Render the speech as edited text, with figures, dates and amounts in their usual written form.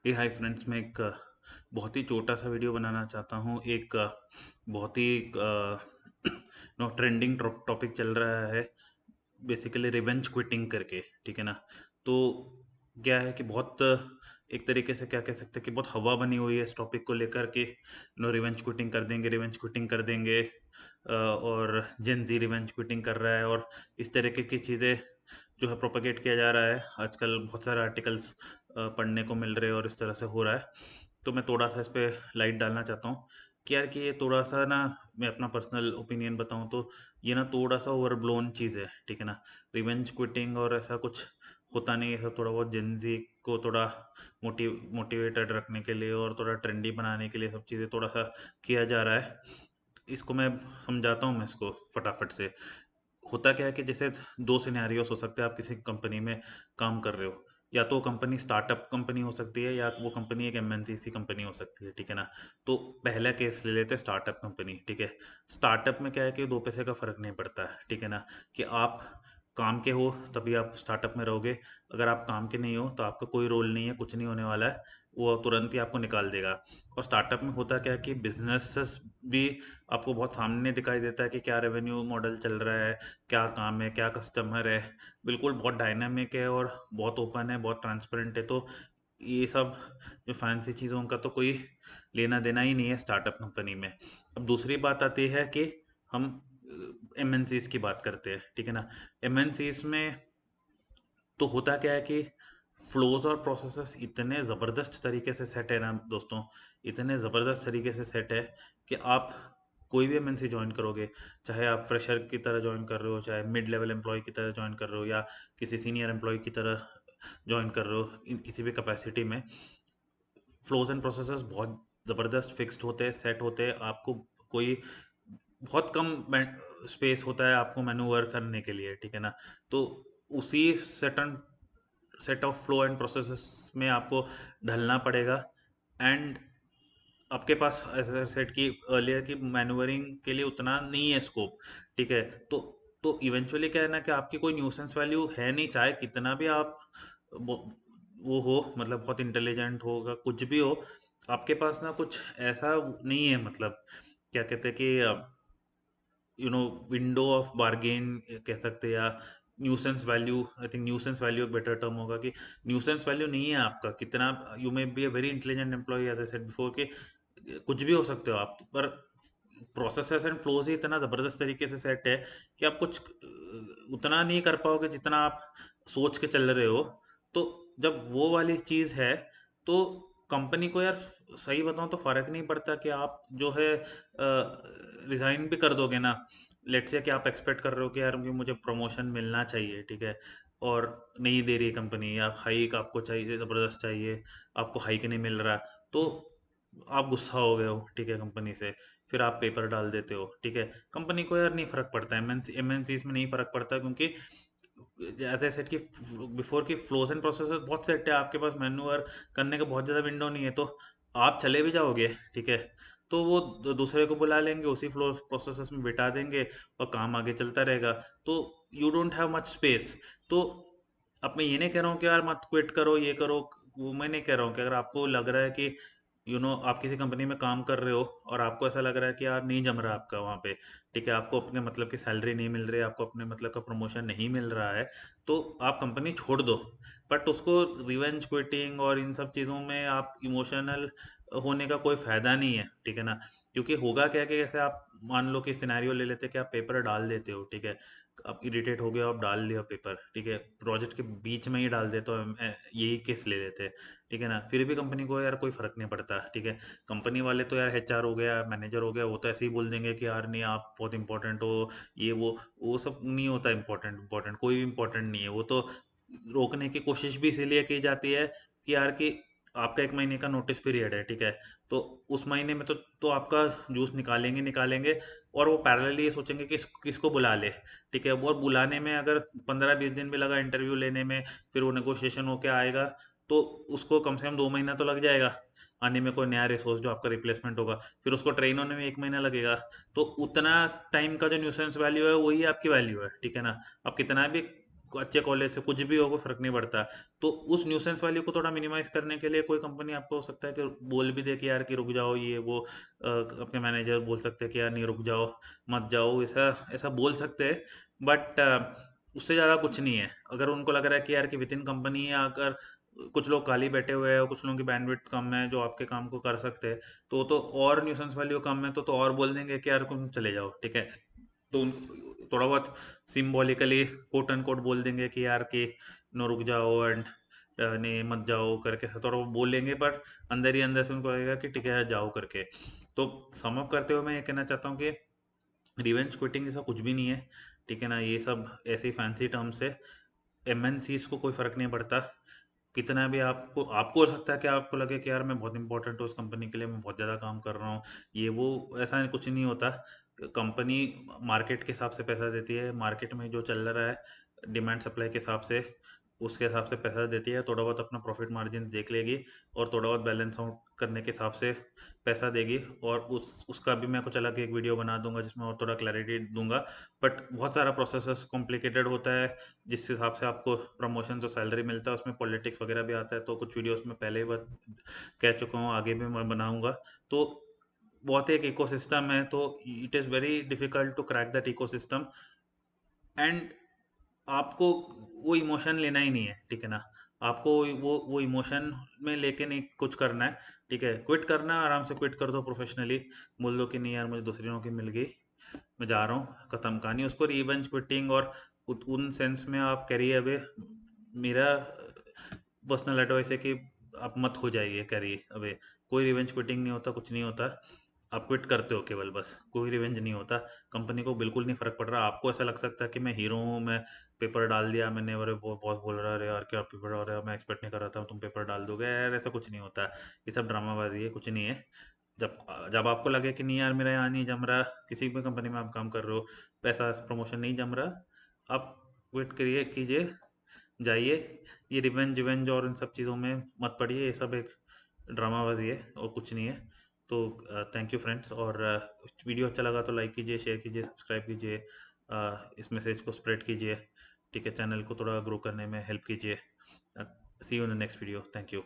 हे hi friends, मैं एक बहुत ही छोटा सा वीडियो बनाना चाहता हूँ। एक बहुत ही नो ट्रेंडिंग टॉपिक चल रहा है, बेसिकली रिवेंज क्विटिंग करके, ठीक है ना। तो क्या है कि बहुत एक तरीके से क्या कह सकते हैं कि बहुत हवा बनी हुई है इस टॉपिक को लेकर के। नो, रिवेंज क्विटिंग कर देंगे, रिवेंज क्विटिंग कर देंगे, और जेन जी रिवेंज क्विटिंग कर रहा है, और इस तरीके की चीज़ें जो है प्रोपेगेट किया जा रहा है। आजकल बहुत सारे आर्टिकल्स पढ़ने को मिल रहे हैं और इस तरह से हो रहा है। तो मैं थोड़ा सा इस पे लाइट डालना चाहता हूँ कि यार कि ये थोड़ा सा ना, मैं अपना पर्सनल ओपिनियन बताऊँ तो ये ना थोड़ा सा ओवरब्लोन चीज़ है, ठीक है ना। रिवेंज क्विटिंग और ऐसा कुछ होता नहीं है, थोड़ा बहुत जेनजी को थोड़ा मोटिवेटेड रखने के लिए और थोड़ा ट्रेंडी बनाने के लिए सब चीज़ें थोड़ा सा किया जा रहा है। इसको मैं समझाता हूँ, मैं इसको फटाफट से। होता क्या है कि जैसे दो सिनेरियोस हो सकते हैं। आप किसी कंपनी में काम कर रहे हो, या तो कंपनी स्टार्टअप कंपनी हो सकती है, या वो कंपनी एक एमएनसीसी कंपनी हो सकती है, ठीक है ना। तो पहला केस ले लेते हैं, स्टार्टअप कंपनी, ठीक है। स्टार्टअप में क्या है कि दो पैसे का फर्क नहीं पड़ता है, ठीक है ना। कि आप काम के हो तभी आप स्टार्टअप में रहोगे, अगर आप काम के नहीं हो तो आपका कोई रोल नहीं है, कुछ नहीं होने वाला है, वो तुरंत ही आपको निकाल देगा। और स्टार्टअप में होता क्या है कि बिजनेसेस भी आपको बहुत सामने दिखाई देता है कि क्या रेवेन्यू मॉडल चल रहा है, क्या काम है, क्या कस्टमर है। बिल्कुल बहुत डायनामिक है और बहुत ओपन है, बहुत ट्रांसपेरेंट है। तो ये सब जो फैंसी चीज़ों का तो कोई लेना देना ही नहीं है स्टार्टअप कंपनी में। अब दूसरी बात आती है कि हम एमएनसीज की बात करते हैं, ठीक है ना। एमएनसीज में तो होता क्या है कि फ्लोज और प्रोसेसेस इतने ज़बरदस्त तरीके से सेट है ना दोस्तों, इतने ज़बरदस्त तरीके से सेट है कि आप कोई भी एमएनसी ज्वाइन करोगे, चाहे आप फ्रेशर की तरह ज्वाइन कर रहे हो, चाहे मिड लेवल एम्प्लॉय की तरह ज्वाइन कर रहे हो, या किसी सीनियर एम्प्लॉय की तरह ज्वाइन कर रहे हो, किसी भी कैपेसिटी में, फ्लोज एंड प्रोसेसेस बहुत ज़बरदस्त फिक्स्ड होते हैं, सेट होते हैं। आपको कोई बहुत कम स्पेस होता है आपको मैनूवर करने के लिए, ठीक है ना। तो उसी set of flow and processes में आपको ढलना पड़ेगा। एंड आपके पास ऐसा सेट की अर्लियर की मैन्युवरिंग के लिए उतना नहीं है स्कोप, ठीक है। तो इवेंचुअली क्या है ना कि आपकी कोई न्यूसेंस वैल्यू है नहीं, चाहे कितना भी आप वो वो हो, मतलब बहुत इंटेलिजेंट होगा, कुछ भी हो, आपके पास ना कुछ ऐसा नहीं है, मतलब क्या कहते हैं कि विंडो ऑफ बार्गेन कह सकते हैं, या nuisance value. I think nuisance value एक बेटर टर्म होगा कि न्यूसेंस वैल्यू नहीं है आपका। कितना you may be a very intelligent employee, as I said before, कि कुछ भी हो सकते हो आप, पर प्रोसेसेस एंड फ्लोज ही इतना ज़बरदस्त तरीके से सेट है कि आप कुछ उतना नहीं कर पाओगे जितना आप सोच के चल रहे हो। तो जब वो वाली चीज़ है, तो कंपनी को यार, सही बताऊं तो फ़र्क नहीं पड़ता कि आप जो है रिज़ाइन भी कर दोगे ना। लेट्स से कि आप एक्सपेक्ट कर रहे हो कि यार मुझे प्रमोशन मिलना चाहिए, ठीक है, और नहीं दे रही है कंपनी, या हाइक आपको चाहिए, ज़बरदस्त चाहिए, आपको हाइक नहीं मिल रहा, तो आप गुस्सा हो गए हो, ठीक है, कंपनी से। फिर आप पेपर डाल देते हो, ठीक है। कंपनी को यार नहीं फर्क पड़ता, एमएनसीज में नहीं फर्क पड़ता, क्योंकि एज आई सेड कि बिफोर की फ्लोज एंड प्रोसेसेस बहुत सेट है, आपके पास मैन्यूअर करने का बहुत ज़्यादा विंडो नहीं है। तो आप चले भी जाओगे, ठीक है, तो वो दूसरे को बुला लेंगे, उसी फ्लो प्रोसेसेस में बिठा देंगे, और काम आगे चलता रहेगा। तो you don't have much space. तो अब मैं ये नहीं कह रहा हूँ कि यार मत क्विट करो, ये करो, वो मैं नहीं कह रहा हूँ कि अगर आपको लग रहा है कि आप किसी कंपनी में काम कर रहे हो और आपको ऐसा लग रहा है कि यार नहीं जम रहा आपका वहाँ पे, ठीक है, आपको अपने मतलब की सैलरी नहीं मिल रही है, आपको अपने मतलब का प्रमोशन नहीं मिल रहा है, तो आप कंपनी छोड़ दो। बट उसको रिवेंज क्विटिंग और इन सब चीज़ों में आप इमोशनल होने का कोई फ़ायदा नहीं है, ठीक है ना। क्योंकि होगा क्या कि जैसे आप मान लो कि सिनेरियो ले लेते हैं कि आप पेपर डाल देते हो, ठीक है, आप इरिटेट हो गए हो, आप डाल लिया पेपर, ठीक है, प्रोजेक्ट के बीच में ही डाल देते हो, यही केस ले लेते हैं, ठीक है ना। फिर भी कंपनी को यार कोई फर्क नहीं पड़ता, ठीक है। कंपनी वाले तो यार एचआर हो गया, मैनेजर हो गया, वो तो ऐसे ही बोल देंगे कि यार नहीं, आप बहुत इंपॉर्टेंट हो, ये वो सब नहीं होता। इंपॉर्टेंट इंपॉर्टेंट कोई भी इंपॉर्टेंट नहीं है, वो तो रोकने की कोशिश भी इसीलिए की जाती है कि यार कि आपका 1 महीने का नोटिस पीरियड है, ठीक है। तो उस महीने में तो आपका जूस निकालेंगे निकालेंगे, और वो पैरेलली ये सोचेंगे कि किसको बुला ले, ठीक है। और बुलाने में अगर 15-20 दिन भी लगा इंटरव्यू लेने में, फिर वो नेगोशिएशन होके आएगा, तो उसको कम से कम 2 महीना तो लग जाएगा आने में, कोई नया रिसोर्स जो आपका रिप्लेसमेंट होगा, फिर उसको ट्रेन होने में 1 महीना लगेगा। तो उतना टाइम का जो न्यूसेंस वैल्यू है वही आपकी वैल्यू है, ठीक है ना। आप कितना भी अच्छे कॉलेज से कुछ भी हो, कोई फर्क नहीं पड़ता। तो उस न्यूसेंस वैल्यू को थोड़ा मिनिमाइज करने के लिए कोई कंपनी आपको हो सकता है कि बोल भी दे कि यार कि रुक जाओ, ये वो अपने मैनेजर बोल सकते हैं कि यार नहीं रुक जाओ, मत जाओ, ऐसा ऐसा बोल सकते हैं। बट उससे ज़्यादा कुछ नहीं है। अगर उनको लग रहा है कि यार कि विद इन कंपनी है, अगर कुछ लोग खाली बैठे हुए हैं और कुछ लोगों की बैंडविड्थ कम है जो आपके काम को कर सकते हैं, तो और न्यूसेंस वैल्यू कम है तो और बोल देंगे कि यार तुम चले जाओ, ठीक है। तो थोड़ा बहुत सिंबॉलिकली कोट एंड कोट बोल देंगे कि यार कि नो रुक जाओ एंड नहीं मत जाओ करके थोड़ा वो बोलेंगे, पर अंदर ही अंदर से उनको लगेगा कि ठीक है जाओ करके। तो सम अप करते हुए मैं ये कहना चाहता हूँ कि रिवेंज क्विटिंग जैसा कुछ भी नहीं है, ठीक है ना। ये सब ऐसे ही फैंसी टर्म्स है। एमएनसीज को कोई फर्क नहीं पड़ता। कितना भी आपको आपको हो सकता है कि आपको लगे कि यार मैं बहुत इंपॉर्टेंट हूँ उस कंपनी के लिए, मैं बहुत ज़्यादा काम कर रहा हूँ, ये वो, ऐसा कुछ नहीं होता। कंपनी मार्केट के हिसाब से पैसा देती है, मार्केट में जो चल रहा है डिमांड सप्लाई के हिसाब से, उसके हिसाब से पैसा देती है। थोड़ा बहुत अपना प्रॉफिट मार्जिन देख लेगी और थोड़ा बहुत बैलेंस आउट करने के हिसाब से पैसा देगी। और उसका भी मैं कुछ अलग एक वीडियो बना दूंगा जिसमें और थोड़ा क्लैरिटी दूंगा। बट बहुत सारा प्रोसेस कॉम्प्लिकेटेड होता है, जिस हिसाब से आपको प्रमोशन और सैलरी मिलता है उसमें पॉलिटिक्स वगैरह भी आता है। तो कुछ वीडियोस में पहले ही कह चुका हूँ, आगे भी मैं बनाऊंगा। तो बहुत एक इकोसिस्टम है, तो it is very difficult to crack that ecosystem. And आपको वो इमोशन लेना ही नहीं है, ठीक है ना। आपको वो इमोशन में लेके नहीं कुछ करना है, ठीक है। क्विट करना है, आराम से क्विट कर दो प्रोफेशनली। बोल दो कि नहीं यार मुझे दूसरी नौकरी मिल गई, मैं जा रहा हूँ, खत्म कहानी। उसको रिवेंज क्विटिंग और उन सेंस में आप करिए। अबे मेरा पर्सनल एडवाइस है कि आप मत हो जाइए, करिए अबे। कोई रिवेंज क्विटिंग नहीं होता, कुछ नहीं होता। आप क्विट करते हो केवल, बस कोई रिवेंज नहीं होता। कंपनी को बिल्कुल नहीं फर्क पड़ रहा। आपको ऐसा लग सकता है कि मैं हीरो हूँ, मैं पेपर डाल दिया मैंने, अरे बॉस बोल रहा है अरे यार क्या पेपर डाल रहा है, मैं एक्सपेक्ट नहीं कर रहा था तुम पेपर डाल दोगे, यार ऐसा कुछ नहीं होता। ये सब ड्रामाबाजी है, कुछ नहीं है। जब जब आपको लगे कि नहीं यार मेरा यहाँ नहीं जम रहा, किसी भी कंपनी में आप काम कर रहे हो, पैसा प्रमोशन नहीं जम रहा, आप क्विट करिए, कीजिए, जाइए। ये रिवेंज रिवेंज और इन सब चीज़ों में मत पड़िए, ये सब एक ड्रामाबाजी है और कुछ नहीं है। तो थैंक यू फ्रेंड्स। और वीडियो अच्छा लगा तो लाइक कीजिए, शेयर कीजिए, सब्सक्राइब कीजिए, इस मैसेज को स्प्रेड कीजिए, ठीक है। चैनल को थोड़ा ग्रो करने में हेल्प कीजिए। See you in the next video. Thank you.